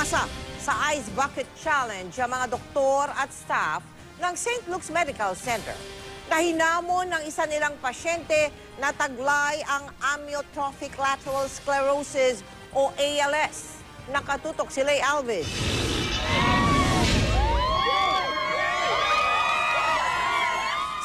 Pumasa sa Ice Bucket Challenge ang mga doktor at staff ng St. Luke's Medical Center. Nahinamon ng isa nilang pasyente na taglay ang amyotrophic lateral sclerosis o ALS. Nakatutok si Lay Alves.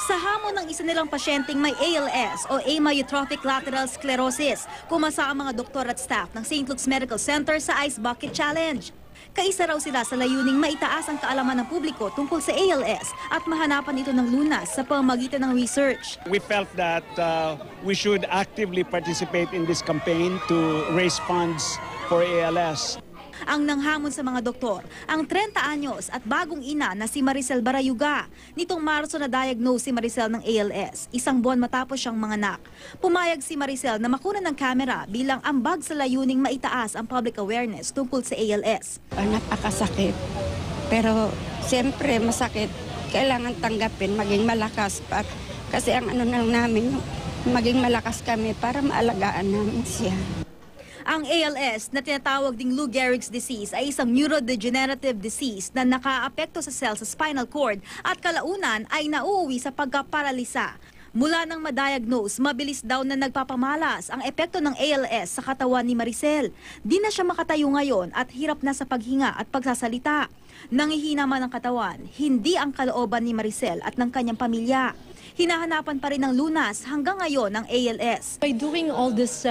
Sa hamon ng isa nilang pasyenteng may ALS o amyotrophic lateral sclerosis, kumasa ang mga doktor at staff ng St. Luke's Medical Center sa Ice Bucket Challenge. Kaisa raw sila sa layuning maitaas ang kaalaman ng publiko tungkol sa ALS at mahanapan ito ng lunas sa pamamagitan ng research. We felt that we should actively participate in this campaign to raise funds for ALS. Ang nanghamon sa mga doktor, ang 30 anyos at bagong ina na si Maricel Barayuga. Nitong Marso na diagnose si Maricel ng ALS, isang buwan matapos siyang manganak. Pumayag si Maricel na makunan ng kamera bilang ambag sa layuning maitaas ang public awareness tungkol sa ALS. Napakasakit, pero siyempre masakit. Kailangan tanggapin, maging malakas. Kasi ang ano lang namin, maging malakas kami para maalagaan namin siya. Ang ALS na tinatawag ding Lou Gehrig's disease ay isang neurodegenerative disease na nakaapekto sa cells sa spinal cord at kalaunan ay nauuwi sa pagkaparalisa. Mula nang ma-diagnose, mabilis daw na nagpapamalas ang epekto ng ALS sa katawan ni Maricel. Di na siya makatayo ngayon at hirap na sa paghinga at pagsasalita. Nangihina man ang katawan, hindi ang kalooban ni Maricel at ng kanyang pamilya. Hinahanapan pa rin ng lunas hanggang ngayon ng ALS. By doing all this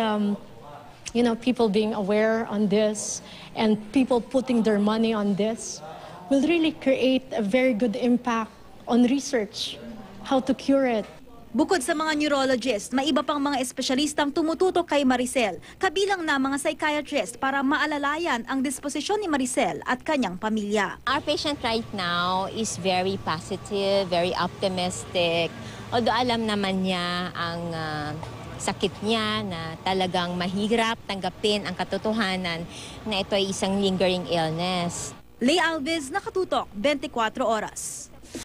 people being aware on this and people putting their money on this will really create a very good impact on research, how to cure it. Bukod sa mga neurologist, may iba pang mga espesyalistang tumututok kay Maricel, kabilang na mga psychiatrist para maalalayan ang disposisyon ni Maricel at kanyang pamilya. Our patient right now is very positive, very optimistic. Although alam naman niya ang sakit niya na talagang mahirap tanggapin ang katotohanan na ito ay isang lingering illness. Lay Alves, Nakatutok, 24 Oras.